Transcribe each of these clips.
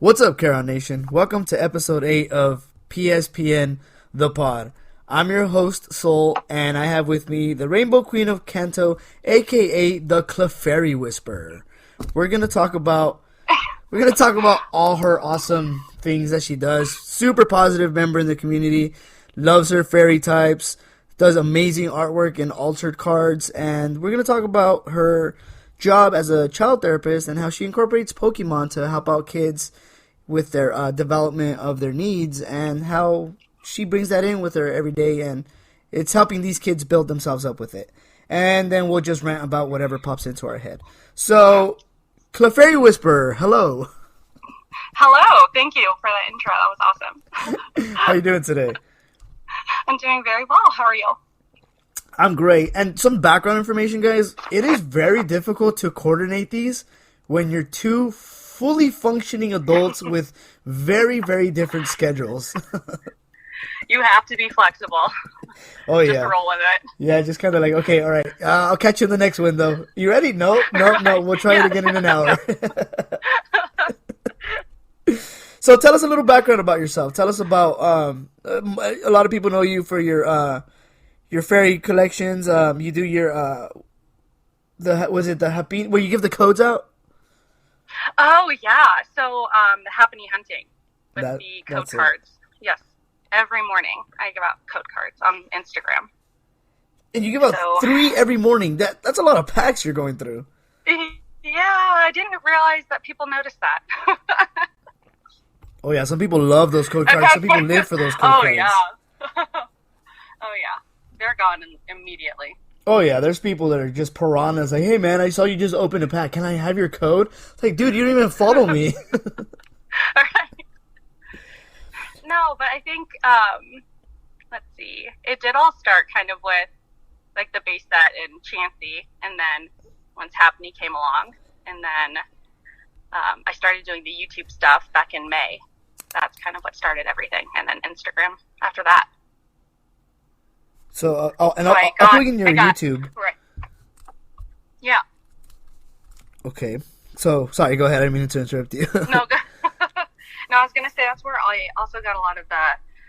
What's up, Caron Nation? Welcome to episode 8 of PSPN The Pod. I'm your host, Sol, and I have with me the Rainbow Queen of Kanto, aka the Clefairy Whisper. We're gonna talk about all her awesome things that she does. Super positive member in the community, loves her fairy types, does amazing artwork and altered cards, and we're gonna talk about her job as a child therapist and how she incorporates Pokemon to help out kids with their development of their needs, and how she brings that in with her every day, and it's helping these kids build themselves up with it. And then we'll just rant about whatever pops into our head. So, Clefairy Whisper, hello. Hello, thank you for that intro. That was awesome. How you doing today? I'm doing very well. How are you? I'm great. And some background information, guys. It is very difficult to coordinate these when you're two fully functioning adults with very, very different schedules. You have to be flexible. Oh, yeah. Just roll with it. Yeah, just kind of like, okay, all right. I'll catch you in the next window. You ready? No. We'll try it again in an hour. So tell us a little background about yourself. Tell us about, a lot of people know you for your fairy collections. You do your, the Happiny, where you give the codes out? Oh, yeah. So, the Happiny hunting with the code cards. Yes. Every morning I give out code cards on Instagram. And you give out 3 every morning. That's a lot of packs you're going through. Yeah, I didn't realize that people noticed that. Oh, yeah. Some people love those code cards. Some people live for those code cards. Oh, yeah. Oh, yeah. They're gone immediately. Oh, yeah. There's people that are just piranhas. Like, hey, man, I saw you just open a pack. Can I have your code? It's like, dude, you don't even follow me. Right. No, but I think, let's see. It did all start kind of with, like, the base set in Chansey. And then once Happiny came along. And then I started doing the YouTube stuff back in May. That's kind of what started everything. And then Instagram after that. So, I'll put in your YouTube. Right. Yeah. Okay. So, sorry, go ahead. I didn't mean to interrupt you. No, no, I was going to say that's where I also got a lot of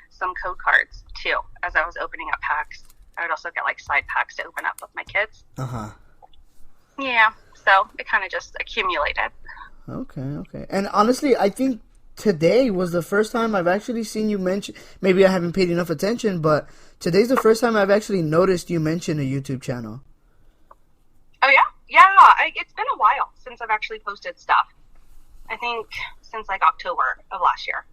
some code cards, too. As I was opening up packs, I would also get, like, side packs to open up with my kids. Uh-huh. Yeah, so it kind of just accumulated. Okay. And honestly, I think today was the first time I've actually seen you mention, maybe I haven't paid enough attention, but today's the first time I've actually noticed you mention a YouTube channel. Oh, yeah? Yeah, it's been a while since I've actually posted stuff. I think since, like, October of last year.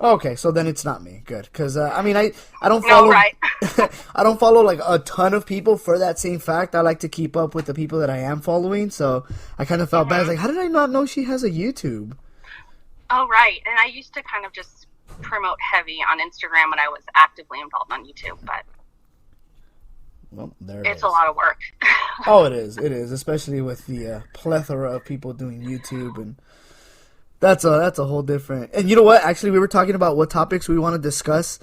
Okay, so then it's not me. Good, because I mean, I don't follow. No, right. I don't follow like a ton of people for that same fact. I like to keep up with the people that I am following, so I kind of felt bad. I was like, how did I not know she has a YouTube? Oh, right. And I used to kind of just promote heavy on Instagram when I was actively involved on YouTube, but well, it's a lot of work. Oh, it is, especially with the plethora of people doing YouTube, and that's a whole different. And you know what? Actually, we were talking about what topics we want to discuss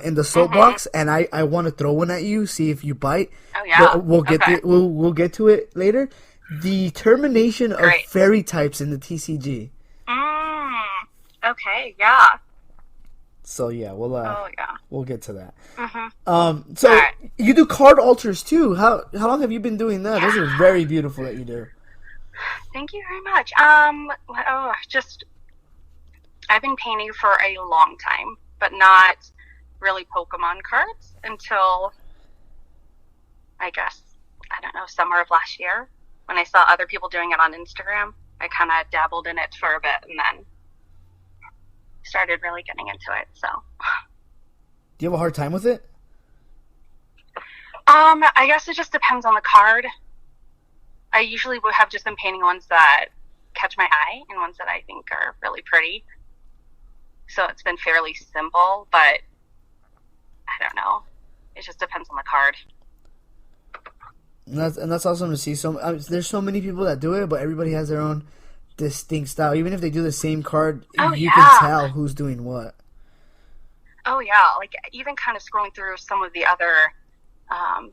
in the soapbox, and I want to throw one at you, see if you bite. Oh yeah, we'll get to it later. The termination of fairy types in the TCG. Okay, yeah. So yeah, we'll get to that. Mm-hmm. So you do card alters too. How long have you been doing that? Those are very beautiful that you do. Thank you very much. I've been painting for a long time, but not really Pokemon cards until, I guess, I don't know, summer of last year when I saw other people doing it on Instagram. I kind of dabbled in it for a bit and then started really getting into it. So, do you have a hard time with it? I guess it just depends on the card. I usually would have just been painting ones that catch my eye and ones that I think are really pretty. So it's been fairly simple, but I don't know. It just depends on the card. And that's awesome to see. There's so many people that do it, but everybody has their own distinct style. Even if they do the same card, you can tell who's doing what. Oh, yeah. Like, even kind of scrolling through some of the other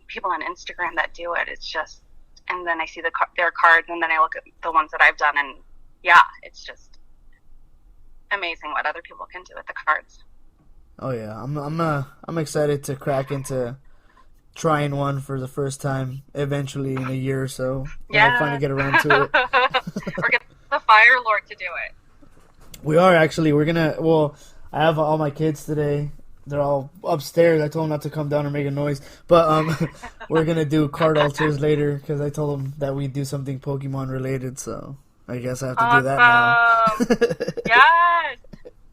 people on Instagram that do it, it's just, and then I see their cards, and then I look at the ones that I've done, and yeah, it's just, amazing what other people can do with the cards. Oh yeah, I'm excited to crack into trying one for the first time eventually in a year or so when I finally get around to it. Or get the Fire Lord to do it. We are actually. We're gonna. Well, I have all my kids today. They're all upstairs. I told them not to come down or make a noise. But we're gonna do card alters later because I told them that we do something Pokemon related. So I guess I have to do that now. Yes,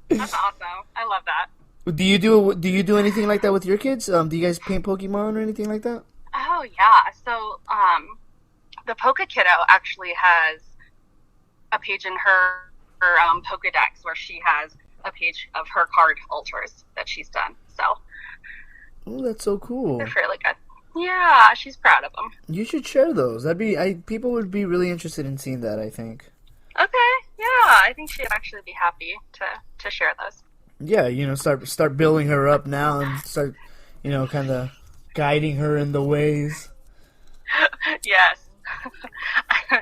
that's awesome. I love that. Do you do anything like that with your kids? Do you guys paint Pokemon or anything like that? Oh yeah. So the Poke Kiddo actually has a page in her Pokedex where she has a page of her card alters that she's done. So. Oh, that's so cool. They're really good. Yeah, she's proud of them. You should share those. People would be really interested in seeing that, I think. Okay. Yeah, I think she'd actually be happy to share those. Yeah, start building her up now and start, kind of guiding her in the ways. Yes.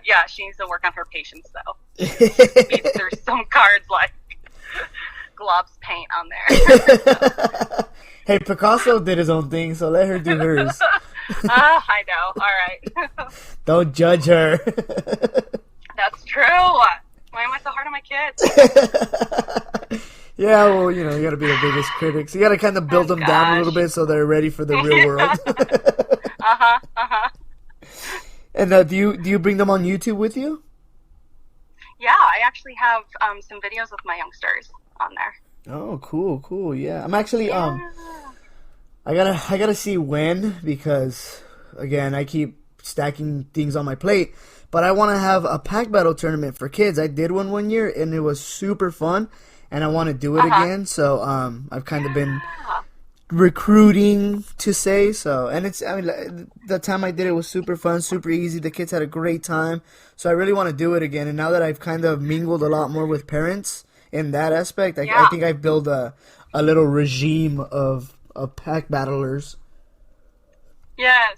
Yeah, she needs to work on her patience, though. There's some cards like globs paint on there. Hey, Picasso did his own thing, so let her do hers. I know. All right. Don't judge her. That's true. Why am I so hard on my kids? Yeah, well, you gotta be the biggest critics. You gotta kind of build them down a little bit so they're ready for the real world. And do you bring them on YouTube with you? Yeah, I actually have some videos with my youngsters on there. Oh, cool. Yeah, I'm actually I gotta see when, because again I keep stacking things on my plate. But I want to have a pack battle tournament for kids. I did one year and it was super fun, and I want to do it again. So I've kind of been recruiting to say so, and the time I did it was super fun, super easy. The kids had a great time, so I really want to do it again. And now that I've kind of mingled a lot more with parents in that aspect, I think I've built a little regime of pack battlers. Yes.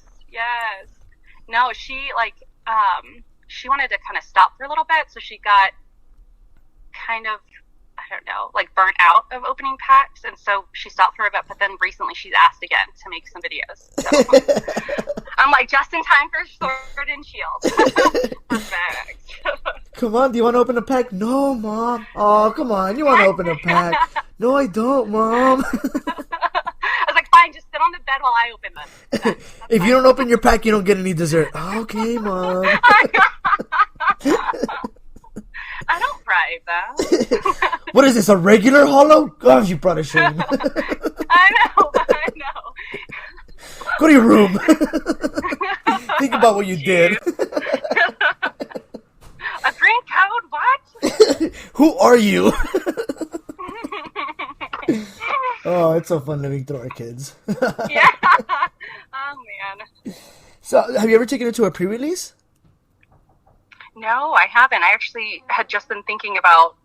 No, she she wanted to kind of stop for a little bit, so she got kind of, I don't know, burnt out of opening packs, and so she stopped for a bit, but then recently she's asked again to make some videos. So I'm just in time for Sword and Shield. Perfect. Come on, do you want to open a pack? No, Mom. Oh, come on, you want to open a pack? No, I don't, Mom. I was like, fine, just sit on the bed while I open them. If you don't open your pack, you don't get any dessert. Okay, Mom. I don't bribe that. What is this, a regular holo? Gosh, you brought a shame. I know. Go to your room. Think about what you did. A green code? What? Who are you? Oh, it's so fun living through our kids. Yeah. Oh, man. So, have you ever taken it to a pre-release? No, I haven't. I actually had just been thinking about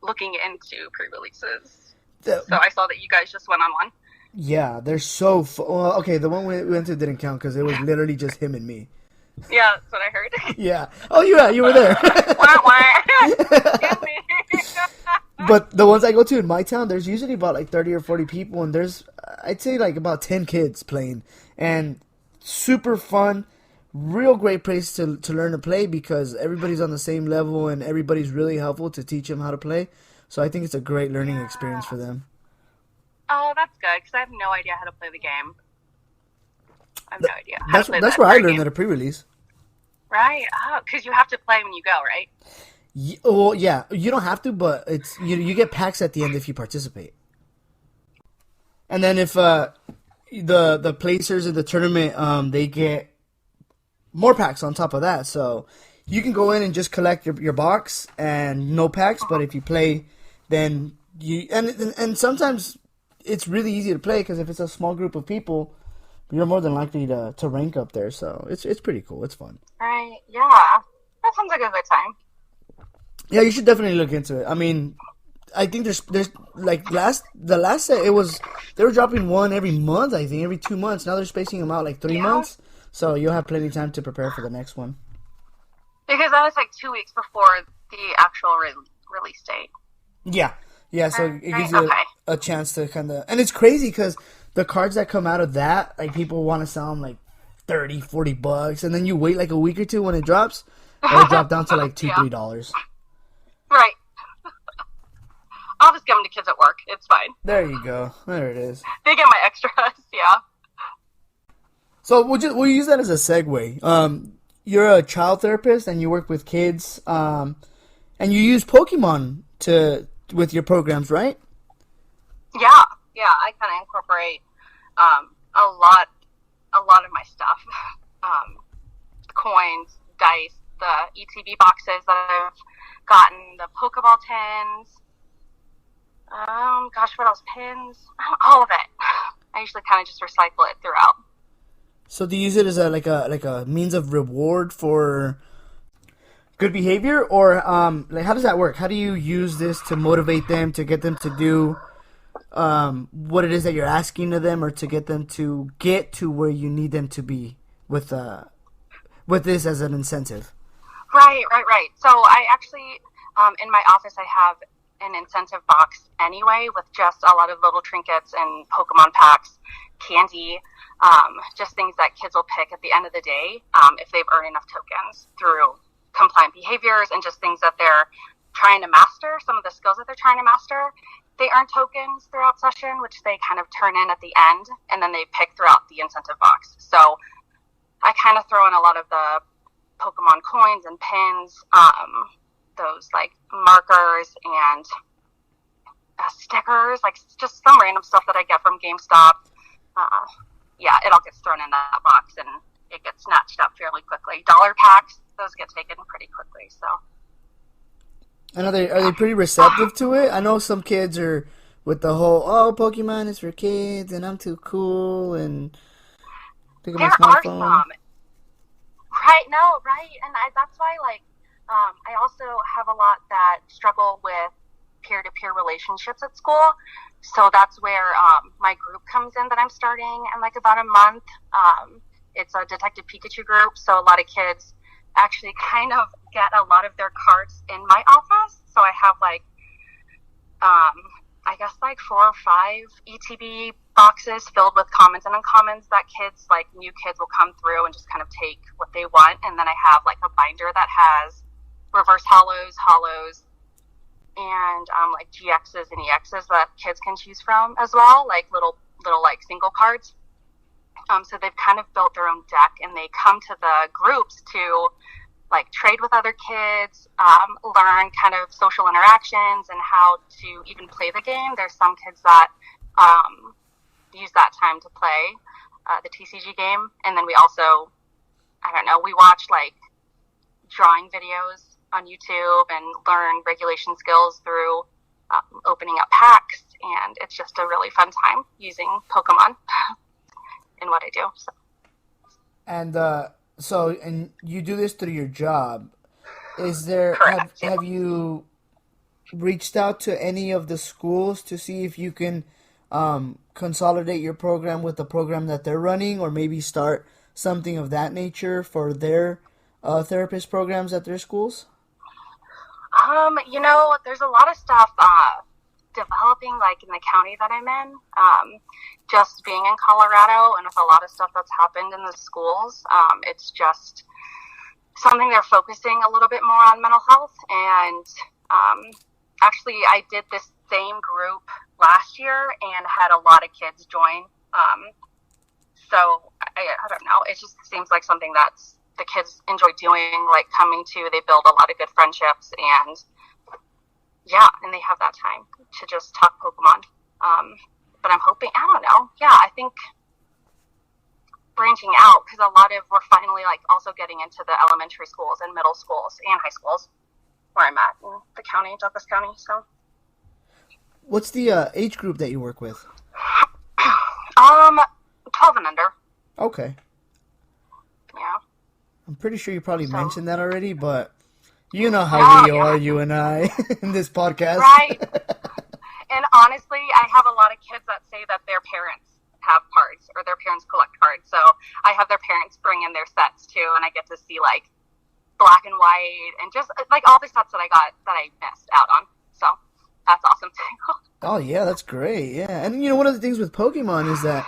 looking into pre-releases. So I saw that you guys just went on one. Yeah, they're so well, okay, the one we went to didn't count because it was literally just him and me. Yeah, that's what I heard. Yeah. Oh, yeah, you were there. But the ones I go to in my town, there's usually about 30 or 40 people, and there's, I'd say, about 10 kids playing. And super fun, real great place to learn to play because everybody's on the same level and everybody's really helpful to teach them how to play. So I think it's a great learning experience for them. Oh, that's good, because I have no idea how to play the game. I have no idea. That's where I learned at a pre-release. Right? Oh, because you have to play when you go, right? Well, yeah, you don't have to, but it's you get packs at the end if you participate. And then if the placers in the tournament, they get more packs on top of that. So you can go in and just collect your box and no packs, but if you play, then you and sometimes it's really easy to play because if it's a small group of people, you're more than likely to rank up there. So it's pretty cool. It's fun. Right? Yeah, that sounds like a good time. Yeah, you should definitely look into it. I mean, I think there's the last set they were dropping one every month. I think every 2 months. Now they're spacing them out 3 months, so you'll have plenty of time to prepare for the next one. Because that was 2 weeks before the actual release date. Yeah, Yeah, so it gives Right. you Okay. a chance to kind of, and it's crazy because the cards that come out of that, like people want to sell them like 30, $40, and then you wait like a week or two when it drops, it'll drop down to like two, Yeah. $3. Right. I'll just give them to kids at work. It's fine. There you go. There it is. They get my extras. Yeah. So we'll use that as a segue. You're a child therapist and you work with kids, and you use Pokemon with your programs, right? Yeah. Yeah. I kind of incorporate a lot of my stuff. Coins, dice, the ETB boxes that I've gotten, the Pokeball tins. Gosh, what else? Pins, all of it. I usually kind of just recycle it throughout. So do you use it as like a means of reward for good behavior, or like how does that work? How do you use this to motivate them, to get them to do what it is that you're asking of them, or to get them to get to where you need them to be with this as an incentive? Right. So I actually, in my office, I have an incentive box anyway with just a lot of little trinkets and Pokemon packs, candy, just things that kids will pick at the end of the day if they've earned enough tokens through compliant behaviors and just things that they're trying to master, some of the skills that they're trying to master. They earn tokens throughout session, which they kind of turn in at the end, and then they pick throughout the incentive box. So I kind of throw in a lot of the Pokemon coins and pins, those like markers and stickers, like just some random stuff that I get from GameStop. Yeah, it all gets thrown in that box and it gets snatched up fairly quickly. Dollar packs, those get taken pretty quickly. So, And are they pretty receptive to it? I know some kids are with the whole Pokemon is for kids and I'm too cool and pick up my smartphone. Right? No, right, and that's why I also have a lot that struggle with peer-to-peer relationships at school. So that's where my group comes in that I'm starting in like about a month. It's a Detective Pikachu group, so a lot of kids actually kind of get a lot of their cards in my office. So I have I guess like 4 or 5 ETB boxes filled with commons and uncommons that kids, like new kids, will come through and just kind of take what they want. And then I have like a binder that has reverse hollows, and like GXs and EXs that kids can choose from as well, like little like single cards. So they've kind of built their own deck, and they come to the groups to like trade with other kids, learn kind of social interactions and how to even play the game. There's some kids that use that time to play the TCG game, and then we also, we watch like drawing videos on YouTube and learn regulation skills through opening up packs, and it's just a really fun time using Pokemon in what I do. So. And and you do this through your job. Is there have you reached out to any of the schools to see if you can consolidate your program with the program that they're running, or maybe start something of that nature for their therapist programs at their schools? There's a lot of stuff developing like in the county that I'm in. Just being in Colorado and with a lot of stuff that's happened in the schools, it's just something they're focusing a little bit more on mental health. And actually, I did this same group last year and had a lot of kids join. So I don't know. It just seems like something that's the kids enjoy doing, like coming to. They build a lot of good friendships, and and they have that time to just talk Pokemon. But I'm hoping, I don't know. Yeah, I think branching out, because we're finally like also getting into the elementary schools and middle schools and high schools where I'm at in the county, Douglas County. So, what's the age group that you work with? 12 and under. Okay. Yeah. I'm pretty sure you probably mentioned that already, but you know how we are, you and I, in this podcast. Right. And honestly, I have a lot of kids that say that their parents have cards or their parents collect cards. So I have their parents bring in their sets too, and I get to see like black and white and just like all the sets that I got that I missed out on. So that's awesome too. Oh yeah, that's great. Yeah, and one of the things with Pokemon is that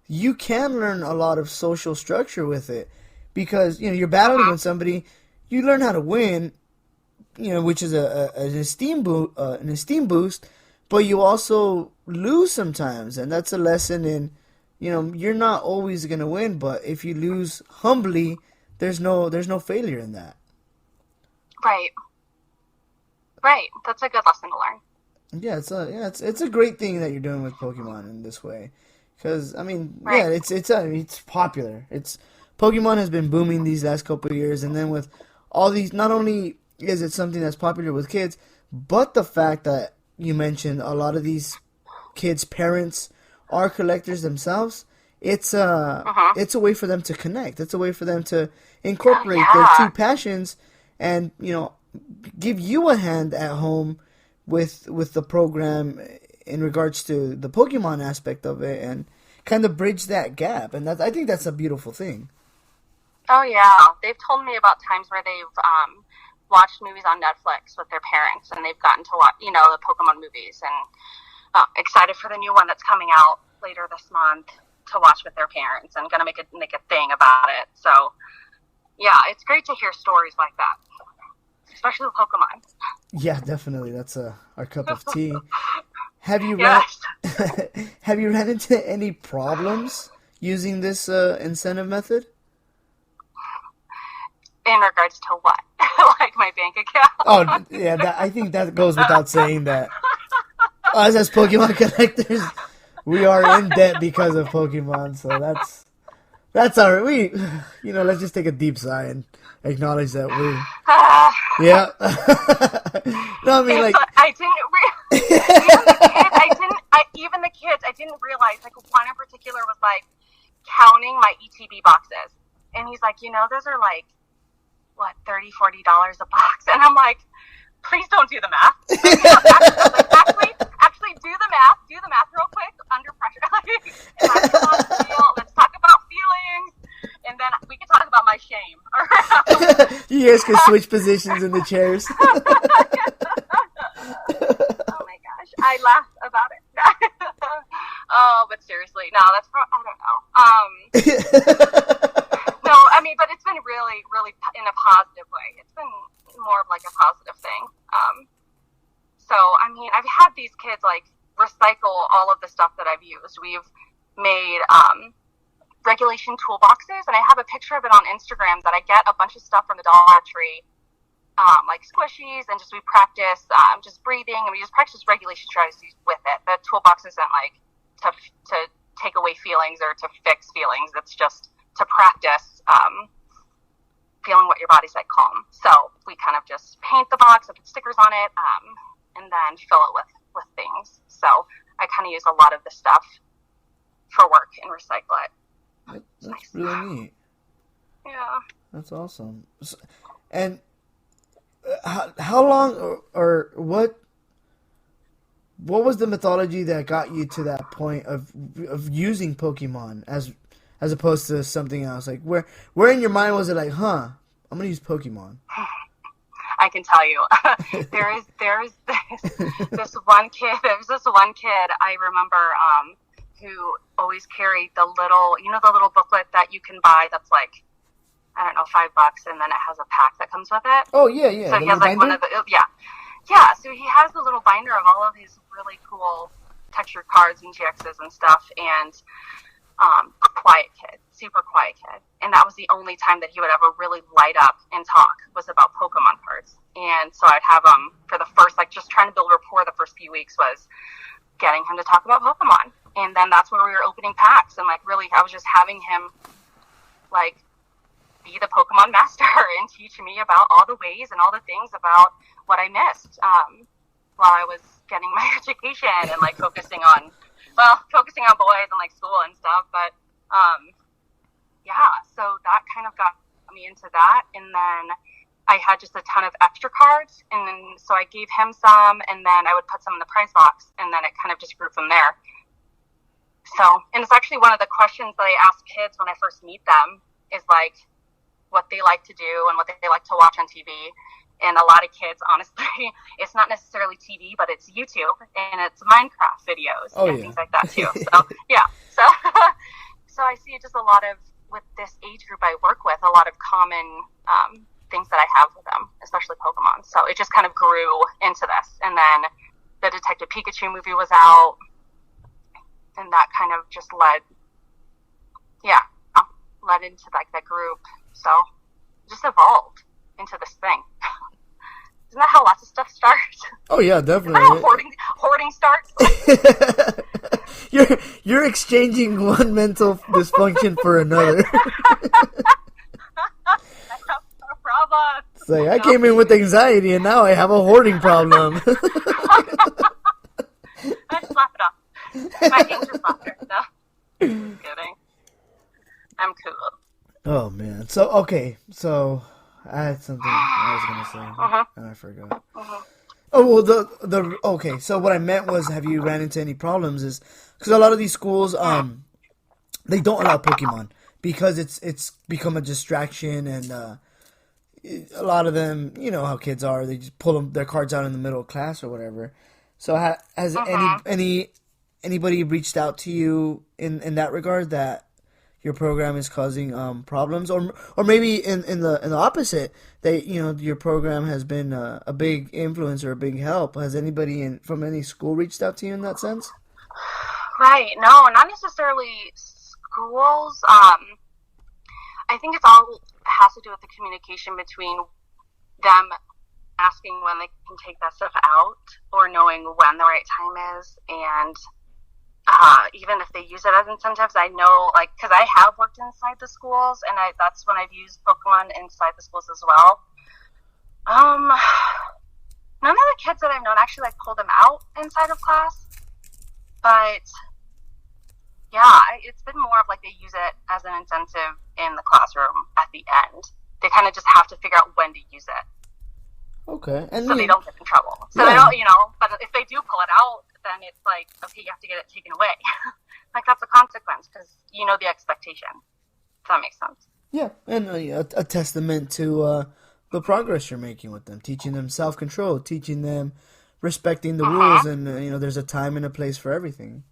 you can learn a lot of social structure with it because you're battling Mhm. with somebody. You learn how to win, which is an esteem boost, but you also lose sometimes, and that's a lesson in, you're not always gonna win, but if you lose humbly, there's no failure in that. Right. Right. That's a good lesson to learn. Yeah, it's a great thing that you're doing with Pokemon in this way, because I mean, Right. yeah, it's popular. It's Pokemon has been booming these last couple of years, and then with all these, not only is it something that's popular with kids, but the fact that you mentioned a lot of these kids' parents are collectors themselves. Mhm. It's a way for them to connect. It's a way for them to incorporate their two Yeah. passions, and give you a hand at home with the program in regards to the Pokemon aspect of it, and kind of bridge that gap. And I think that's a beautiful thing. Oh yeah. They've told me about times where they've watched movies on Netflix with their parents, and they've gotten to watch, the Pokemon movies, and excited for the new one that's coming out later this month to watch with their parents, and gonna make a thing about it. So yeah, it's great to hear stories like that, especially with Pokemon. Yeah, definitely. That's our cup of tea. Have you ran Yes. have you ran into any problems using this incentive method? In regards to what? Like my bank Oh, account? yeah, I think that goes without saying that us as Pokemon collectors, we are in debt because of Pokemon. So that's all right. Let's just take a deep sigh and acknowledge that we're, Uh, yeah. No, I mean, it's like, I didn't even the kids. Even the kids. I didn't realize. Like one in particular was like counting my ETB boxes, and he's like, those are like what $30-$40 a box, and I'm like, please don't do the math. Actually, do the math real quick under pressure. And I just want to feel. Let's talk about feelings, and then we can talk about my shame around. you guys can switch positions in the chairs. Oh my gosh, I laugh about it. Oh, but seriously, no, I don't know. No, I mean, but it's been really, really in a positive way. It's been more of like a positive thing. So, I mean, I've had these kids like recycle all of the stuff that I've used. We've made regulation toolboxes, and I have a picture of it on Instagram that I get a bunch of stuff from the Dollar Tree, like squishies, and just we practice just breathing, and we just practice regulation strategies with it. The toolbox isn't like to take away feelings or to fix feelings. It's just to practice feeling what your body's like calm. So we kind of just paint the box and put stickers on it, and then fill it with things. So I kind of use a lot of the stuff for work and recycle it. It's That's nice. really neat. Yeah. That's awesome. And how long or what was the mythology that got you to that point of using Pokemon as opposed to something else? Like where in your mind was it like, I'm gonna use Pokemon? I can tell you, there is this one kid. There was this one kid I remember who always carried the little booklet that you can buy. That's like, I don't know, $5, and then it has a pack that comes with it. Oh yeah. So The he has little like one binder? of yeah. So he has the little binder of all of these really cool textured cards and GXs and stuff, and quiet kid, super quiet kid. And that was the only time that he would ever really light up and talk was about Pokemon cards. And so I'd have him for the first, like just trying to build rapport the first few weeks was getting him to talk about Pokemon. And then that's when we were opening packs, and like really I was just having him like be the Pokemon master and teach me about all the ways and all the things about what I missed while I was getting my education and like focusing on boys and like school and stuff. But yeah, so that kind of got me into that. And then I had just a ton of extra cards, and then so I gave him some, and then I would put some in the prize box, and then it kind of just grew from there. So, and it's actually one of the questions that I ask kids when I first meet them is like what they like to do and what they like to watch on TV. And a lot of kids, honestly, it's not necessarily TV, but it's YouTube and it's Minecraft videos and things like that too. So yeah, so so I see just a lot of, with this age group I work with, a lot of common things that I have with them, especially Pokemon. So it just kind of grew into this, and then the Detective Pikachu movie was out, and that kind of just led into like that group. So it just evolved into this thing. Isn't that how lots of stuff starts? Oh yeah, definitely. Isn't that how hoarding starts? You're exchanging one mental dysfunction for another. Bravo. It's like, I came in with anxiety and now I have a hoarding problem. I just laugh it off. My anxious laughter. No. Just kidding. I'm cool. Oh man. So okay. So I had something I was gonna say and I forgot. Oh well, okay. So what I meant was, have you ran into any problems? Is because a lot of these schools they don't allow Pokemon because it's become a distraction, and a lot of them, you know how kids are, they just pull their cards out in the middle of class or whatever. So has anybody reached out to you in that regard, that your program is causing problems, or maybe in the opposite, that your program has been a big influence or a big help? Has anybody from any school reached out to you in that sense? Right. No, not necessarily schools. I think it's all has to do with the communication between them asking when they can take that stuff out, or knowing when the right time is, and even if they use it as incentives. I know, like, because I have worked inside the schools, and that's when I've used Pokemon inside the schools as well. None of the kids that I've known actually like pull them out inside of class, but yeah, it's been more of like they use it as an incentive in the classroom at the end. They kind of just have to figure out when to use it. Okay. And so they don't get in trouble. So they don't, but if they do pull it out, then it's like, okay, you have to get it taken away. Like, that's a consequence, because the expectation. If that makes sense. Yeah, and a testament to the progress you're making with them, teaching them self-control, teaching them respecting the rules, and there's a time and a place for everything.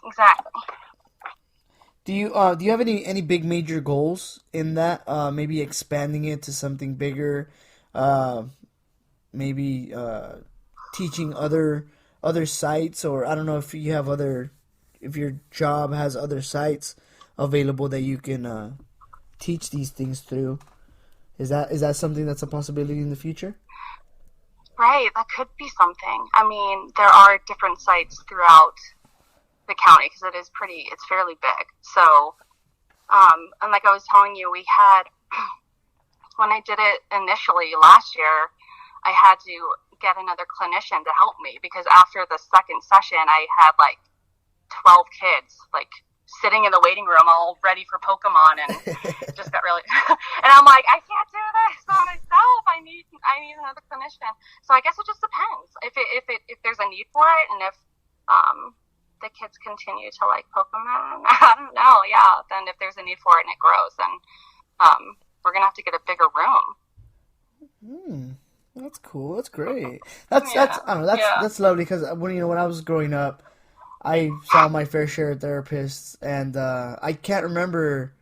Exactly. Do you have any big major goals in that? Maybe expanding it to something bigger, maybe teaching other sites, or I don't know if you have if your job has other sites available that you can teach these things through. Is that something that's a possibility in the future? Right, that could be something. I mean, there are different sites throughout the county, because it's fairly big. So, and like I was telling you, we had, when I did it initially last year, I had to get another clinician to help me, because after the second session, I had like 12 kids, like, sitting in the waiting room all ready for Pokemon, and just got really, and I'm like, I can't do this by myself. I need another clinician. So I guess it just depends if there's a need for it, and if the kids continue to like Pokemon. I don't know. Yeah. Then if there's a need for it and it grows, then we're gonna have to get a bigger room. That's cool. That's great. That's I don't know. That's lovely, because when I was growing up, I saw my fair share of therapists, and I can't remember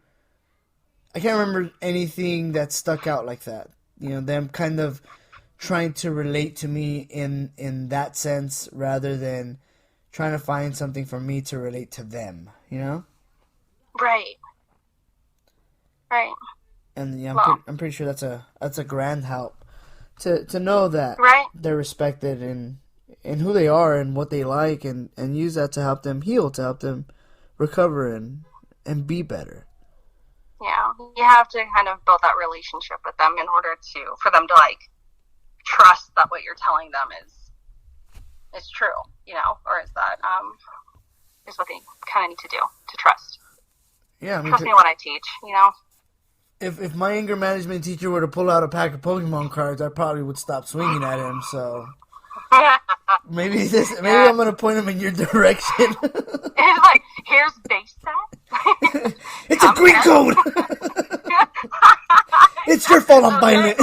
anything that stuck out like that. Them kind of trying to relate to me in that sense, rather than trying to find something for me to relate to them. Right. And I'm pretty sure that's a grand help to know that they're respected in who they are and what they like, and use that to help them heal, to help them recover and be better. Yeah, you have to kind of build that relationship with them in order for them to like trust that what you're telling them is true, or is that is what they kind of need to do to trust. Yeah, trust me when I teach, If my anger management teacher were to pull out a pack of Pokemon cards, I probably would stop swinging at him. So maybe I'm gonna point him in your direction. It's like, here's base set. It's a green code. It's your fault I'm violent.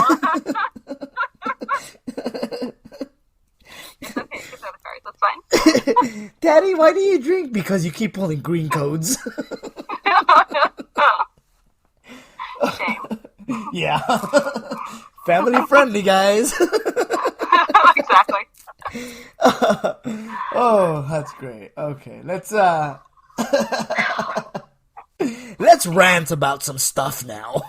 It's okay, you can throw the cards, that's fine. Daddy, why do you drink? Because you keep pulling green codes. Shame. Yeah. Family friendly, guys. Exactly. Oh, that's great. Okay, let's rant about some stuff now.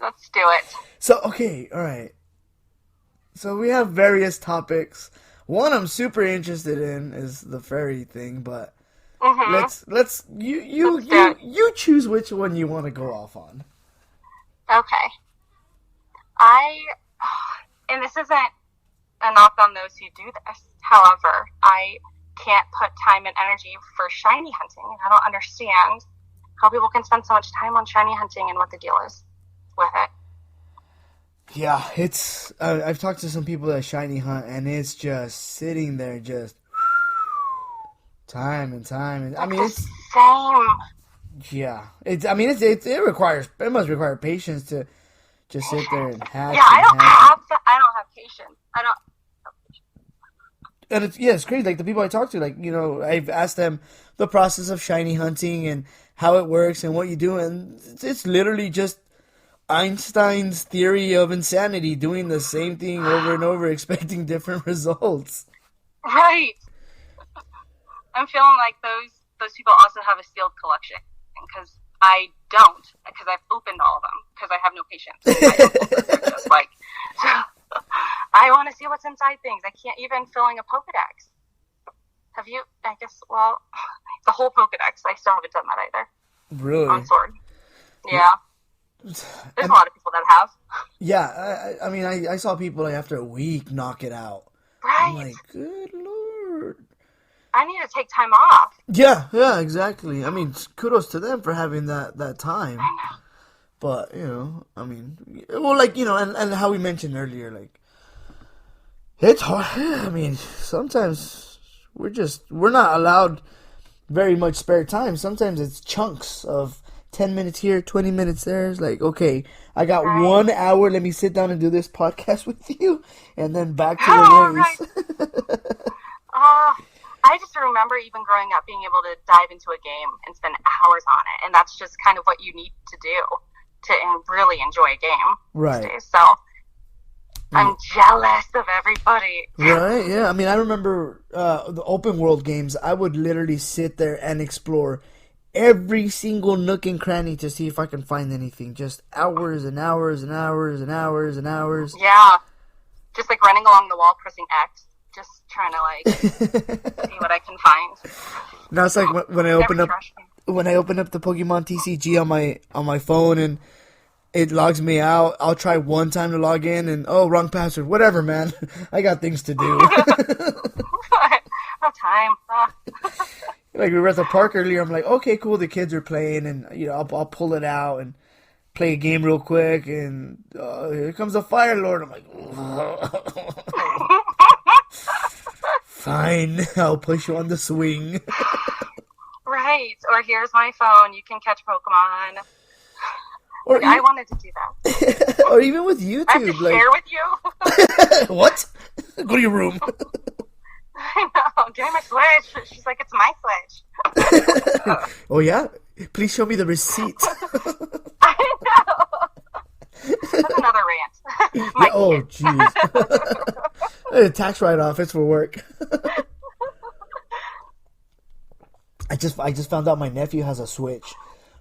Let's do it. So, okay, all right. So we have various topics. One I'm super interested in is the fairy thing, but let's you choose which one you want to go off on. Okay. And this isn't a knock on those who do this. However, I can't put time and energy for shiny hunting. I don't understand how people can spend so much time on shiny hunting and what the deal is with it. Yeah, it's. I've talked to some people that shiny hunt, and it's just sitting there, just time and time. And I mean, it's same. Yeah, it's. I mean, it requires. It must require patience to just sit there and hatch. Yeah, I don't have patience. I don't. And it's crazy. Like the people I talk to, like I've asked them the process of shiny hunting and how it works and what you do, and it's literally just Einstein's theory of insanity, doing the same thing over and over, expecting different results. Right. I'm feeling like those people also have a sealed collection, because I don't, because I've opened all of them, because I have no patience. I just like, I want to see what's inside things. I can't even filling a Pokedex. Have you? I guess, well, the whole Pokedex, I still haven't done that either. Really? On Sword. Yeah. There's a lot of people that have. Yeah, I mean, I saw people like after a week knock it out. Right. I'm like, good Lord. I need to take time off. Yeah, exactly. I mean, kudos to them for having that time. I know. But, I mean, well, like, and how we mentioned earlier, like, it's hard. I mean, sometimes we're not allowed very much spare time. Sometimes it's chunks of 10 minutes here, 20 minutes there. It's like, okay, I got 1 hour. Let me sit down and do this podcast with you. And then back to the race. Right. I just remember even growing up being able to dive into a game and spend hours on it. And that's just kind of what you need to do to really enjoy a game. Right. These days. So I'm jealous of everybody. Right, yeah. I mean, I remember the open world games. I would literally sit there and explore every single nook and cranny to see if I can find anything. Just hours and hours and hours and hours and hours. Yeah. Just like running along the wall, pressing X. Just trying to like see what I can find. Now it's like when I open up the Pokemon TCG on my phone and it logs me out. I'll try one time to log in and wrong password. Whatever, man. I got things to do. No time. Like we were at the park earlier. I'm like, okay, cool. The kids are playing, and I'll pull it out and play a game real quick. And here comes a Fire Lord. I'm like, fine. I'll push you on the swing. Right. Or here's my phone. You can catch Pokemon. Or I wanted to do that. Or even with YouTube. I have to share with you. What? Go to your room. I know. Give me my Switch. She's like, it's my Switch. Oh, yeah? Please show me the receipt. I know. That's another rant. Yeah, oh, jeez. Tax write-off. It's for work. I just found out my nephew has a Switch.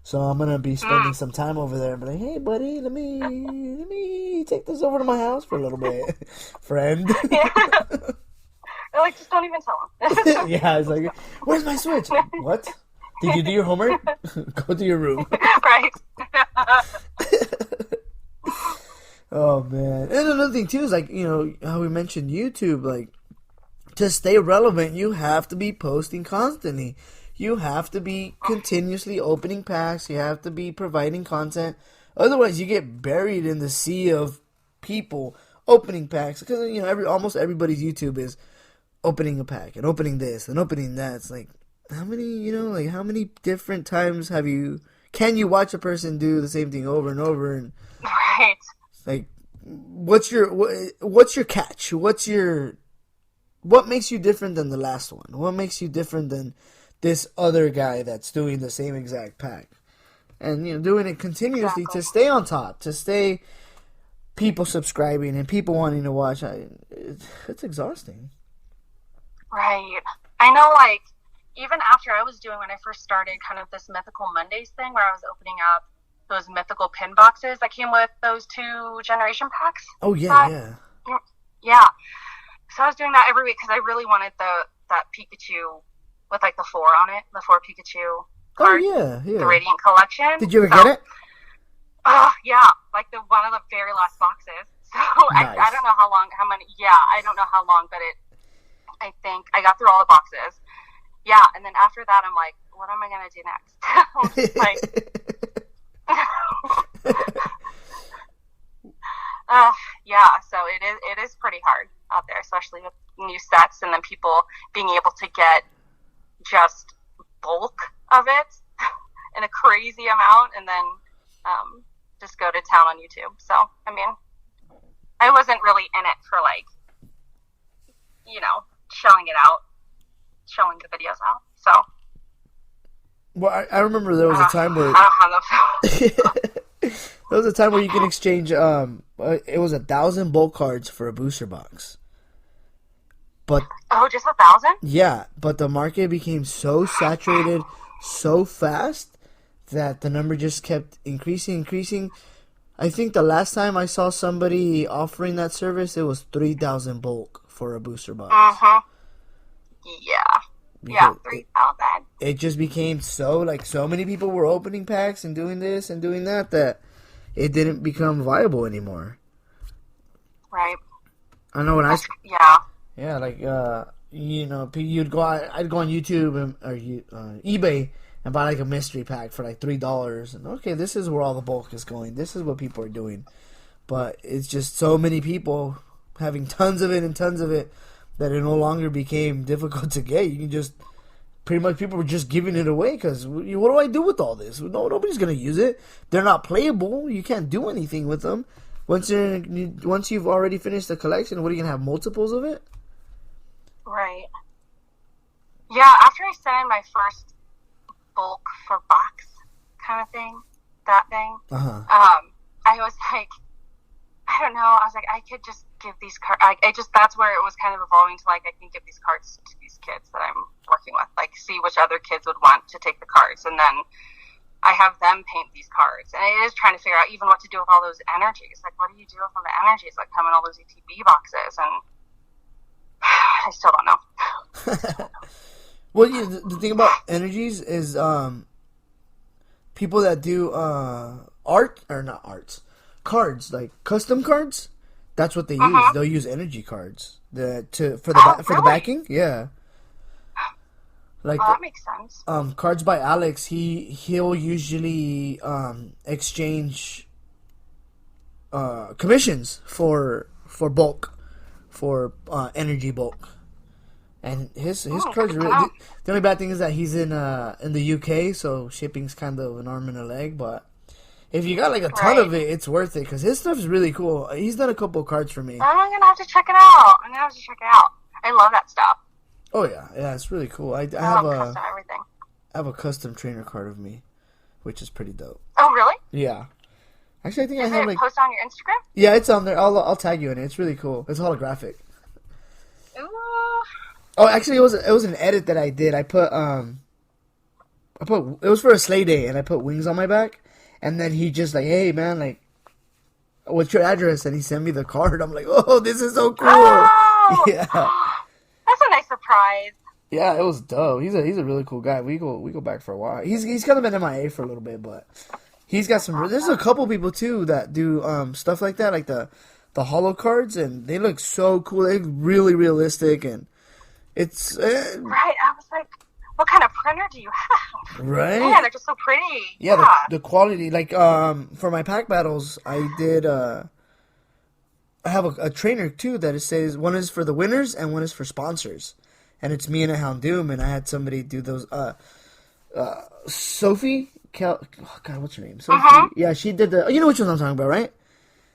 So I'm gonna be spending some time over there and be like, hey buddy, let me take this over to my house for a little bit. Friend. Yeah. They're like, just don't even tell him. Yeah, it's like, where's my Switch? What? Did you do your homework? Go to your room. Right. Oh man. And another thing too is like, how we mentioned YouTube, like to stay relevant you have to be posting constantly. You have to be continuously opening packs. You have to be providing content. Otherwise, you get buried in the sea of people opening packs. Because almost everybody's YouTube is opening a pack and opening this and opening that. It's like, how many different times can you watch a person do the same thing over and over? And right. like, what's your catch? What makes you different than the last one? What makes you different than this other guy that's doing the same exact pack? And, doing it continuously to stay on top, to stay people subscribing and people wanting to watch. It's exhausting. Right. I know, like, even after I was doing when I first started kind of this Mythical Mondays thing where I was opening up those mythical pin boxes that came with those 2 generation packs. Oh, yeah. Yeah. So I was doing that every week because I really wanted that Pikachu with, like, the 4 on it, the 4 Pikachu cards. Oh, yeah. The Radiant Collection. Did you ever get it? Yeah. Like, one of the very last boxes. So nice. I don't know how long, I don't know how long, but I think I got through all the boxes. Yeah, and then after that, I'm like, what am I going to do next? Yeah, so it is pretty hard out there, especially with new sets and then people being able to get just bulk of it in a crazy amount and then just go to town on YouTube. So, I mean, I wasn't really in it for, like, showing the videos out. So. Well, I remember there was a time where there was a time where you can exchange. It was 1,000 bulk cards for a booster box. But just 1,000? Yeah, but the market became so saturated so fast that the number just kept increasing. I think the last time I saw somebody offering that service, it was 3,000 bulk for a booster box. Yeah. Yeah, 3,000. It just became so many people were opening packs and doing this and doing that it didn't become viable anymore. Right. I know when Yeah, like you'd go. I'd go on YouTube or eBay and buy like a mystery pack for like $3. And okay, this is where all the bulk is going. This is what people are doing. But it's just so many people having tons of it that it no longer became difficult to get. You can just pretty much people were just giving it away because what do I do with all this? Nobody's gonna use it. They're not playable. You can't do anything with them. Once you've already finished the collection, what are you gonna have multiples of it? Right. Yeah, after I sent in my first bulk for box kind of thing, I was like, I don't know. I was like, I could just give these cards. That's where it was kind of evolving to like, I can give these cards to these kids that I'm working with, like see which other kids would want to take the cards. And then I have them paint these cards. And it is trying to figure out even what to do with all those energies. Like, what do you do with all the energies that come in all those ETB boxes? And I still don't know. Well, the thing about energies is people that do cards, like custom cards, that's what they use. They'll use energy cards for the backing. Yeah. Like, that makes sense. Cards by Alex, he'll usually exchange commissions for bulk, for energy bulk. And his cards really. The only bad thing is that he's in the UK, so shipping's kind of an arm and a leg. But if you got like a ton of it, it's worth it because his stuff is really cool. He's done a couple of cards for me. I'm gonna have to check it out. I love that stuff. Oh yeah, it's really cool. I custom everything. I have a custom trainer card of me, which is pretty dope. Oh really? Yeah. Actually, I think I have like. Post on your Instagram? Yeah, it's on there. I'll tag you in it. It's really cool. It's holographic. Ooh. Oh, actually, it was an edit that I did. I put it was for a sleigh day, and I put wings on my back, and then he just like, hey man, like, what's your address? And he sent me the card. I'm like, oh, this is so cool. Oh, yeah, that's a nice surprise. Yeah, it was dope. He's a really cool guy. We go back for a while. He's kind of been MIA for a little bit, but he's got some. There's a couple people too that do stuff like that, like the holo cards, and they look so cool. They look really realistic and. It's right. I was like, "What kind of printer do you have?" Right? Yeah, they're just so pretty. Yeah, the quality. Like, for my pack battles, I did. I have a trainer too that it says one is for the winners and one is for sponsors, and it's me and a Houndoom, and I had somebody do those. Sophie, oh God, what's her name? Sophie. Yeah, she did the. You know which one I'm talking about, right?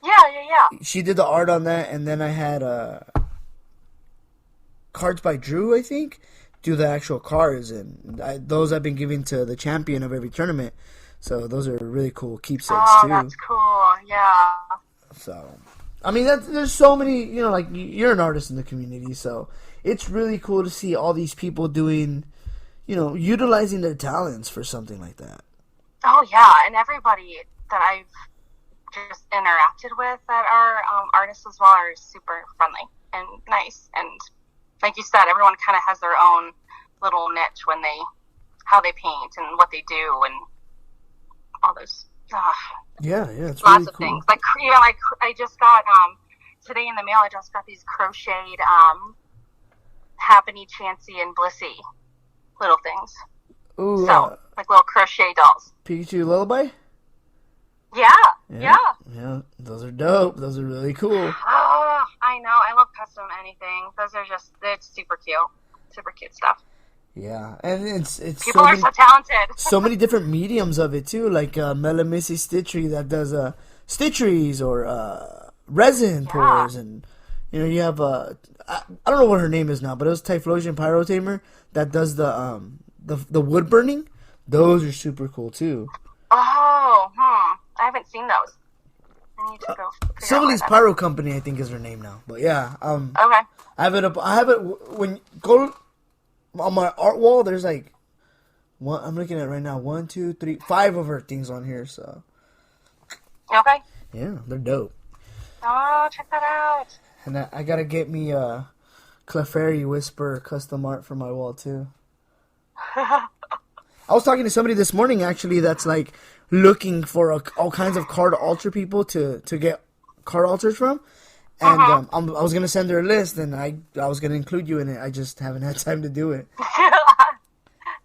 Yeah. She did the art on that, and then I had cards by Drew, I think, do the actual cards, and those I've been giving to the champion of every tournament. So those are really cool keepsakes too. That's cool. Yeah. So, I mean, there's so many, like you're an artist in the community, so it's really cool to see all these people doing, utilizing their talents for something like that. Oh yeah, and everybody that I've just interacted with that are artists as well are super friendly and nice, and like you said, everyone kind of has their own little niche when how they paint and what they do and all those. Yeah, it's lots really of cool. things. Like I just got today in the mail. I just got these crocheted Happiny, Chansey, and Blissey little things. Ooh, so like little crochet dolls. Pikachu Lullaby. Yeah. Those are dope. Those are really cool. Oh, I know. I love custom anything. Those are it's super cute stuff. Yeah, and it's people are so talented. So many different mediums of it too, like Melamissy Stitchery that does stitcheries or resin pours, and you have I don't know what her name is now, but it was Typhlosion Pyrotamer that does the wood burning. Those are super cool too. Oh, I haven't seen those. I need to go. Sylvie's Pyro Company, I think, is her name now. But yeah, okay. I have it up. I have it when go on my art wall. There's like one. I'm looking at it right now. 1, 2, 3, 5 of her things on here. So okay. Yeah, they're dope. Oh, check that out. And I gotta get me a Clefairy Whisper custom art for my wall too. I was talking to somebody this morning actually that's like looking for all kinds of card alter people to get card alters from, and I was gonna send her a list, and I was gonna include you in it. I just haven't had time to do it.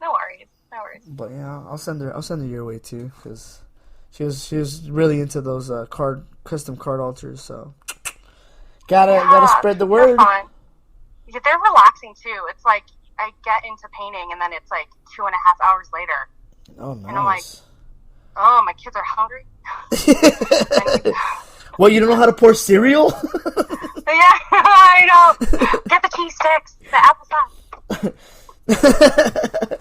No worries. But yeah, I'll send her your way too, because she was really into those custom card alters. So gotta spread the word. They're fun. Yeah, they're relaxing too. It's like I get into painting, and then it's like 2.5 hours later. Oh, nice. And I'm like, oh, my kids are hungry. Well, you don't know how to pour cereal? Yeah, I know. Get the cheese sticks, the applesauce.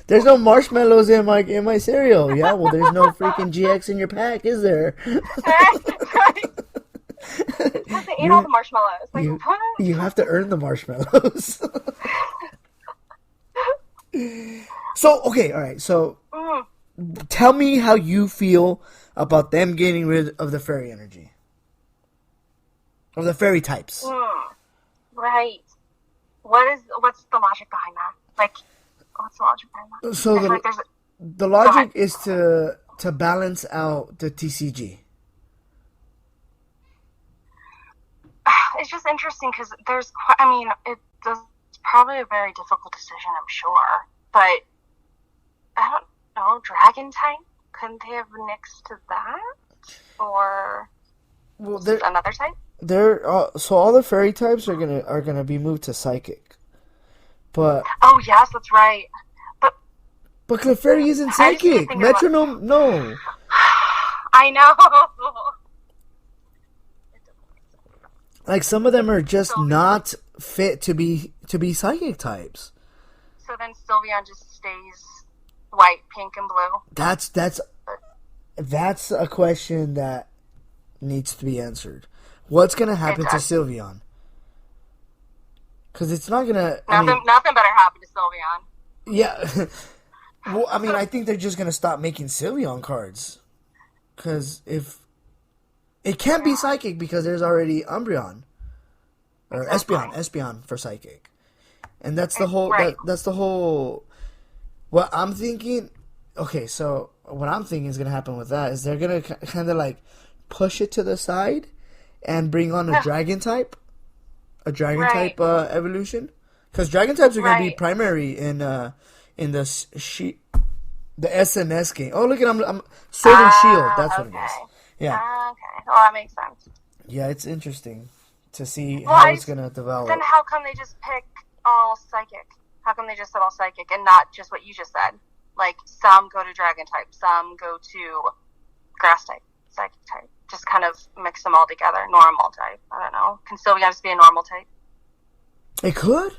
There's no marshmallows in my cereal. Yeah, well, there's no freaking GX in your pack, is there? Right. You have to eat all the marshmallows. Like, you have to earn the marshmallows. So, okay, all right. So, tell me how you feel about them getting rid of the fairy energy. Of the fairy types. Right. What's the logic behind that? Like, what's the logic behind that? So, the logic is to balance out the TCG. It's just interesting because it's probably a very difficult decision, I'm sure. But, I don't know, Dragon type? Couldn't they have nixed to that? Or another type? So all the fairy types are gonna be moved to psychic. But oh yes, that's right. But Clefairy isn't psychic. Metronome, no. I know. Like some of them are just not fit to be psychic types. So then Sylveon just stays white, pink, and blue. That's a question that needs to be answered. What's gonna happen to Sylveon? Because it's not gonna. Nothing better happen to Sylveon. Yeah. Well, I mean, I think they're just gonna stop making Sylveon cards. Because if it can't be psychic because there's already Umbreon or Espeon for psychic, and that's the whole. Right. That's the whole. What I'm thinking. Okay, so what I'm thinking is gonna happen with that is they're gonna kind of like push it to the side and bring on a dragon type, type evolution, because dragon types are gonna be primary in the SNS game. Oh, look at I'm Sword and Shield. That's what it is. Yeah. Okay. Well, that makes sense. Yeah, it's interesting to see how it's gonna develop. Then how come they just pick all psychic? How come they just said all psychic and not just what you just said? Like some go to dragon type, some go to grass type, psychic type. just kind of mix them all together. Normal type. I don't know. Can Sylveonus be a normal type? It could.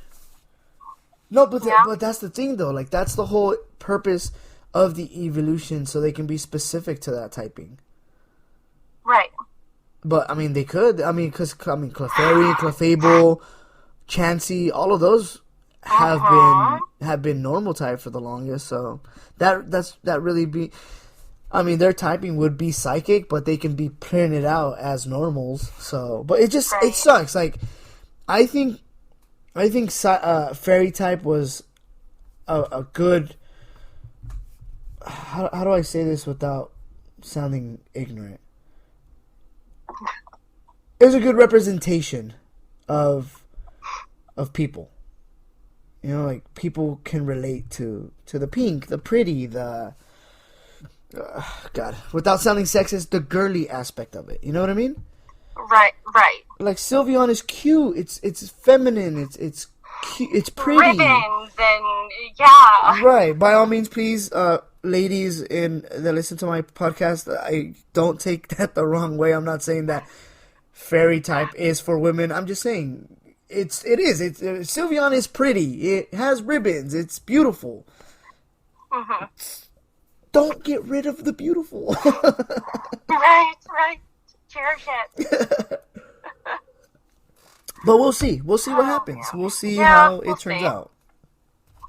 No, but Yeah. but that's the thing though. Like that's the whole purpose of the evolution, so they can be specific to that typing. Right. But I mean, they could. I mean, Clefairy, Clefable, Chansey, all of those have been normal type for the longest. So that really be. I mean, their typing would be psychic, but they can be printed out as normals. So, but it just it sucks. Like, I think fairy type was a good. How do I say this without sounding ignorant? It was a good representation of people. You know, like people can relate to the pink, the pretty, the God, without sounding sexist, the girly aspect of it. You know what I mean? Right. Like Sylveon is cute. It's feminine. It's cute. It's pretty. Ribbons and yeah. Right. By all means, please, ladies that listen to my podcast, I don't take that the wrong way. I'm not saying that fairy type is for women. I'm just saying it is. Sylveon is pretty. It has ribbons. It's beautiful. Mm-hmm. Don't get rid of the beautiful. Right. Cherish it. But we'll see. We'll see what happens. Yeah. We'll see Yeah, how we'll it turns see. out.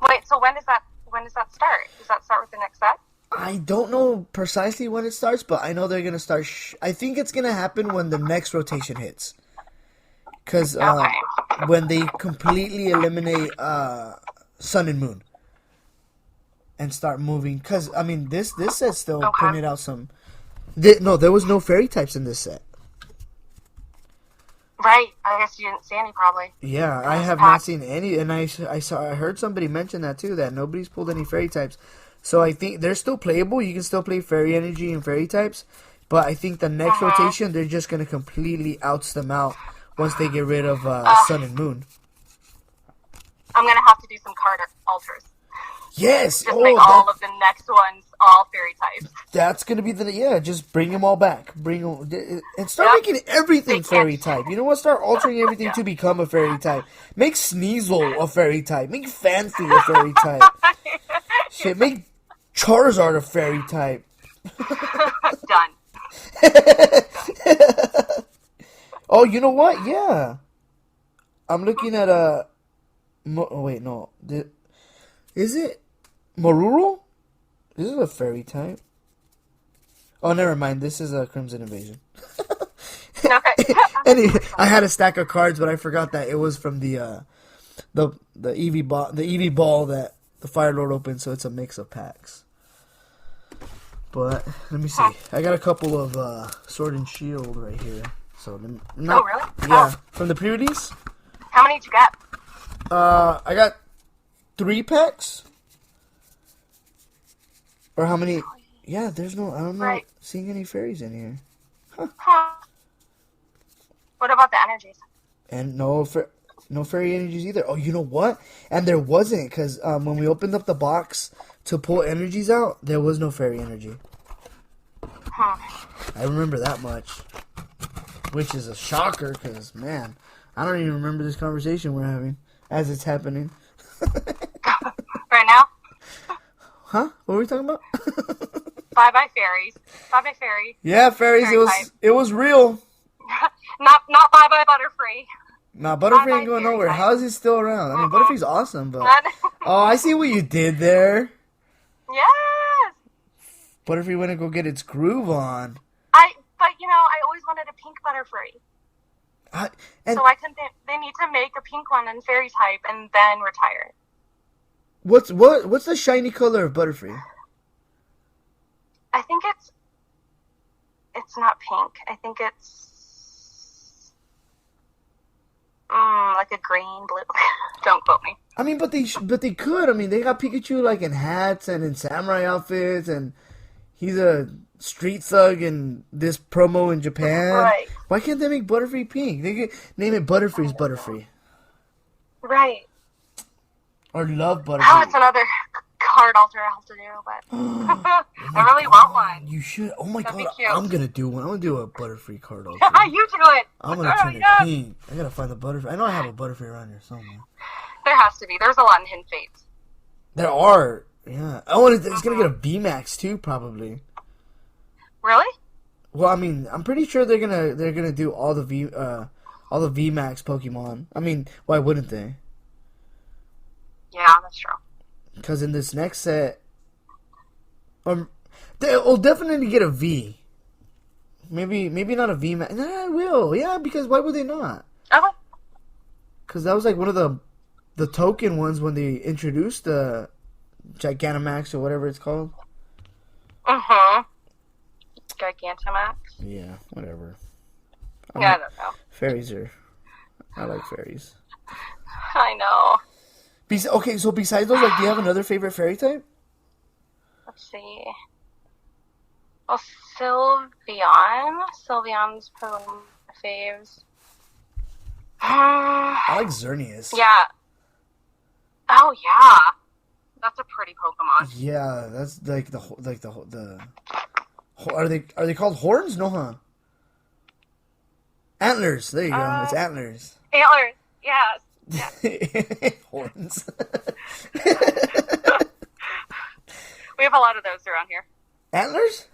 Wait, so when does that start? Does that start with the next set? I don't know precisely when it starts, but I know they're going to start... I think it's going to happen when the next rotation hits. Because when they completely eliminate Sun and Moon. And start moving. Because, I mean, this set still printed out some... No, there was no fairy types in this set. Right. I guess you didn't see any, probably. Yeah, I have not seen any, and I heard somebody mention that too, that nobody's pulled any fairy types. So I think they're still playable. You can still play fairy energy and fairy types, but I think the next rotation they're just gonna completely outs them out once they get rid of Sun and Moon. I'm gonna have to do some card alters. Yes. Just make all of the next ones all fairy types. That's gonna be just bring them all back. Bring them and start making everything fairy type. You know what? Start altering everything to become a fairy type. Make Sneasel a fairy type. Make Fancy a fairy type. Shit, make Charizard a fairy type. Done. Oh, you know what? Yeah. I'm looking at a... Oh, wait, no. Is it Maruro? This is a fairy type. Oh, never mind. This is a Crimson Invasion. Okay. Anyway, I had a stack of cards, but I forgot that it was from the EV ball that the Fire Lord opened, so it's a mix of packs. But let me see. I got a couple of Sword and Shield right here. So Oh, really? Yeah, from the pre-release. How many did you get? I got 3 packs. Or how many? Yeah, I'm not seeing any fairies in here. Huh. What about the energies? And no fairy energies either. Oh, you know what? And there wasn't, because when we opened up the box to pull energies out, there was no fairy energy. I remember that much. Which is a shocker, because, man, I don't even remember this conversation we're having as it's happening. Right now? Huh? What were we talking about? Bye-bye fairies. Bye-bye fairy. Yeah, fairies, it was real. Not bye-bye Butterfree. Nah, Butterfree ain't going nowhere. How is he still around? I mean, Butterfree's awesome, but... Oh, I see what you did there. Yes! Butterfree went to go get its groove on. But, I always wanted a pink Butterfree. So they need to make a pink one in fairy type and then retire it. What's the shiny color of Butterfree? I think it's not pink. I think it's like a green blue. Don't quote me. I mean, but they could. I mean, they got Pikachu like in hats and in samurai outfits, and he's a street thug in this promo in Japan. Right. Why can't they make Butterfree pink? They could name it Butterfree's Butterfree. Right. Or Love Butterfree. Oh, it's another card altar I have to do, but I really want one. You should. Oh my That'd god, be cute. I'm gonna do one. I'm gonna do a Butterfree card altar. You do it. I'm gonna turn it pink. I gotta find the Butterfree. I know I have a Butterfree around here somewhere. There has to be. There's a lot in Hidden Fates. There are. Yeah. Oh, and it's gonna get a VMAX too, probably. Really? Well, I mean, I'm pretty sure they're gonna do all the VMAX Pokemon. I mean, why wouldn't they? Yeah, that's true. Because in this next set, they'll definitely get a V. Maybe not a VMAX. Nah, I will. Yeah, because why would they not? Okay. Because that was like one of the token ones when they introduced the Gigantamax or whatever it's called. Gigantamax. Yeah, whatever. Yeah, I don't know. Fairies are. I like fairies. I know. Okay, so besides those, like, do you have another favorite fairy type? Let's see. Well, Sylveon. Sylveon's probably one of my faves. I like Xerneas. Yeah. Oh yeah, that's a pretty Pokemon. Yeah, that's like the. Are they called horns? No, huh? Antlers. There you go. It's antlers. Antlers. Yes. Yeah. Horns. We have a lot of those around here. Antlers?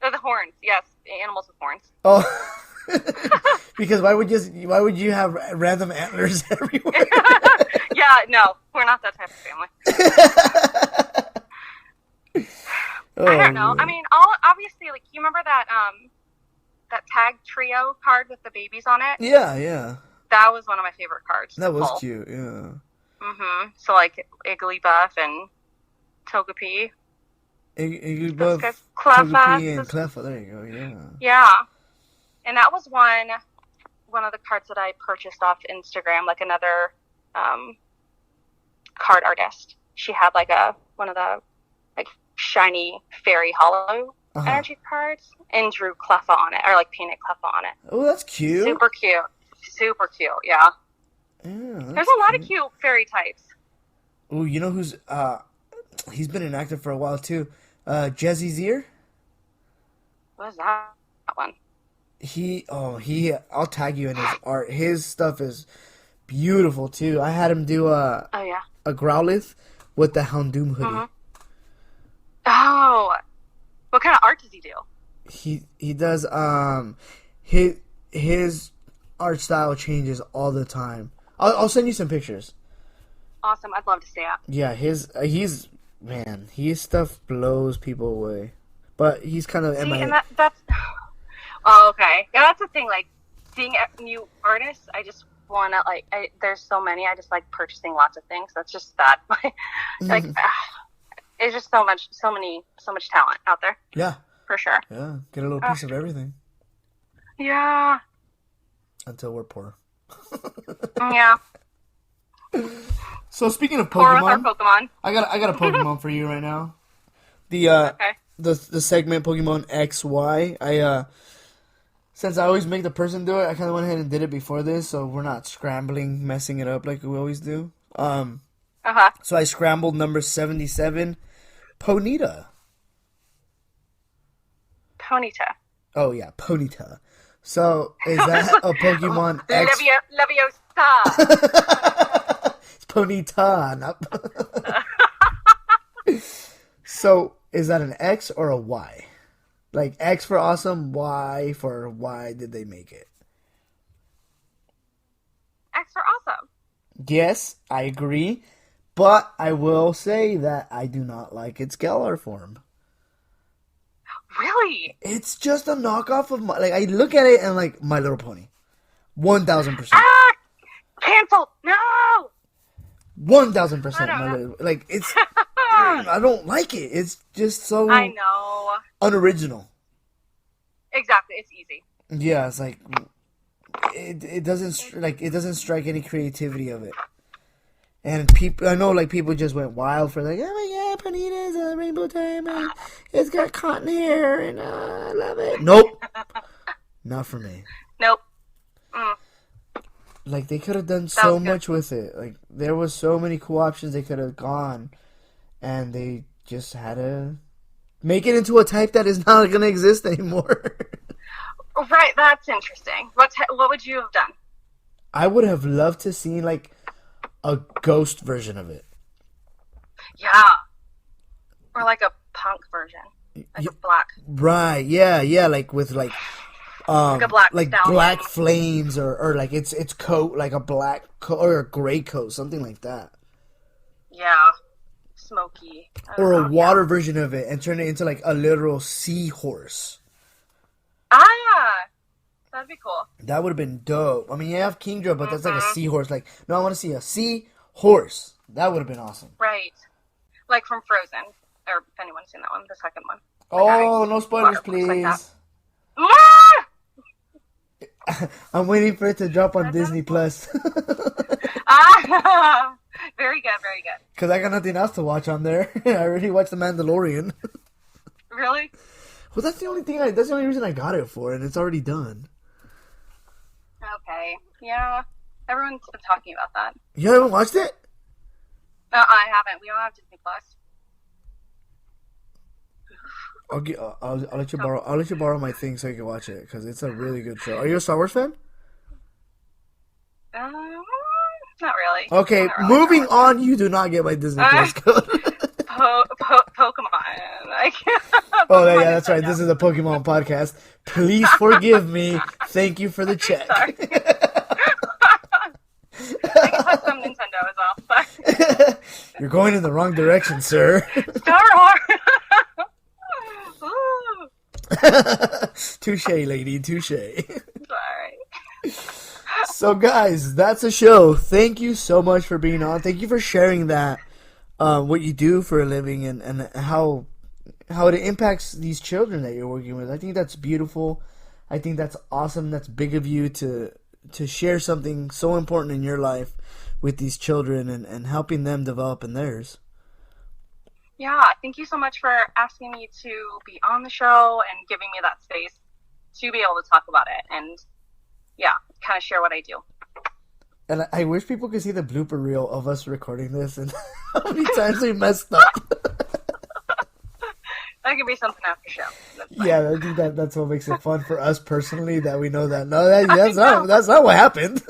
They're the horns. Yes, animals with horns. Oh. Because why would you have random antlers everywhere? Yeah, no, we're not that type of family. I don't know. Man. I mean, obviously, like, you remember that that tag trio card with the babies on it? Yeah. That was one of my favorite cards. That was cute, yeah. So, like, Igglybuff and Togepi. Igglybuff, Clefairy, Togepi, and Clefairy. There you go, yeah. Yeah. And that was one of the cards that I purchased off Instagram, like another card artist. She had, like, one of the, like, shiny fairy hollow energy cards and drew Cleffa on it, or, like, painted Cleffa on it. Oh, that's cute. Super cute. Super cute, yeah. There's a lot of cute fairy types. Oh, you know who's he's been inactive for a while too. Jezzy's Ear. What is that one? I'll tag you in his art. His stuff is beautiful too. I had him do a Growlithe with the Houndoom hoodie. Oh, what kind of art does he do? He does his art style changes all the time. I'll send you some pictures. Awesome, I'd love to see it. Yeah, his stuff blows people away, but he's kind of and that's oh, okay. Yeah, that's the thing. Like, seeing new artists, I just want to there's so many. I just like purchasing lots of things. That's just that. Like, it's just so much talent out there. Yeah, for sure. Yeah, get a little piece of everything. Yeah. Until we're poor. Yeah. So speaking of Pokemon, poor with our Pokemon. I got a Pokemon for you right now. The segment Pokemon XY. Since I always make the person do it, I kind of went ahead and did it before this, so we're not scrambling, messing it up like we always do. So I scrambled number 77, Ponyta. Ponyta. Oh yeah, Ponyta. So is that a Pokemon X? Leviosa. It's Ponyta. Not... So is that an X or a Y? Like X for awesome, Y for why did they make it? X for awesome. Yes, I agree. But I will say that I do not like its Galar form. Really? It's just a knockoff of my... Like, I look at it and, like, My Little Pony. 1,000%. Ah! Cancelled! No! 1,000%. Like, it's... I don't like it. It's just so... I know. Unoriginal. Exactly. It's easy. Yeah, it's like... It doesn't strike any creativity of it. And I know, like, people just went wild for, like, oh my god, Ponyta's a rainbow diamond. It's got cotton hair, and I love it. Nope. Not for me. Nope. Like, they could have done so much with it. Like, there was so many cool options they could have gone. and they just had to make it into a type that is not going to exist anymore. Right, that's interesting. What would you have done? I would have loved to see like a ghost version of it. Yeah. Or like a punk version. Like a black. Right, yeah, like with like a black like stallion. black flames or like its coat, like a black coat or a gray coat, something like that. Yeah. Smoky. Or a water version of it and turn it into like a literal seahorse. Ah! That'd be cool. That would have been dope. I mean, you have Kingdra, but that's like a seahorse. Like, no, I want to see a seahorse. That would have been awesome. Right. Like from Frozen. Or if anyone's seen that one, the second one. Oh, no spoilers, please. Like I'm waiting for it to drop on Disney Plus. Very good, very good. Because I got nothing else to watch on there. I already watched The Mandalorian. Really? Well, that's the only thing. That's the only reason I got it for, and it's already done. Okay. Yeah. Everyone's been talking about that. You haven't watched it? No, I haven't. We don't have Disney Plus. I'll let you borrow. I'll let you borrow my thing so you can watch it because it's a really good show. Are you a Star Wars fan? Not really. Okay, not really moving on. You do not get my Disney Plus code. Pokemon. Oh yeah, that's right. This is a Pokemon podcast. Please forgive me. Thank you for the check. Sorry. I can touch some Nintendo as well. But... You're going in the wrong direction, sir. Star Wars. Touche, lady. Touche. Sorry. So, guys, that's a show. Thank you so much for being on. Thank you for sharing that, what you do for a living and how it impacts these children that you're working with. I think that's beautiful. I think that's awesome. That's big of you to share something so important in your life with these children and helping them develop in theirs. Yeah, thank you so much for asking me to be on the show and giving me that space to be able to talk about it and, yeah, kind of share what I do. And I wish people could see the blooper reel of us recording this and how many times we messed up. That could be something after show. Yeah, I think that's what makes it fun for us personally, that we know that, no, that's not what happened.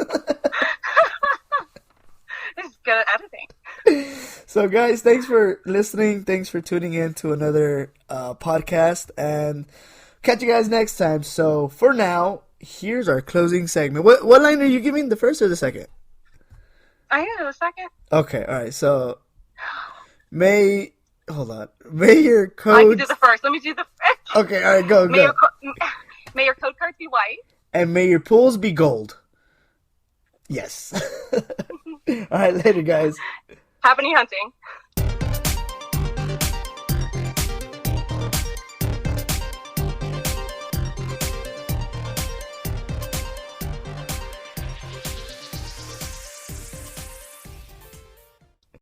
This is good at editing. So, guys, thanks for listening. Thanks for tuning in to another podcast. And catch you guys next time. So, for now, here's our closing segment. What line are you giving? The first or the second? I can do the second. Okay, all right. So, may your code... I can do the first. Let me do the first. Okay, all right, go. May your code cards be white. And may your pools be gold. Yes. All right, later, guys. Happiny hunting.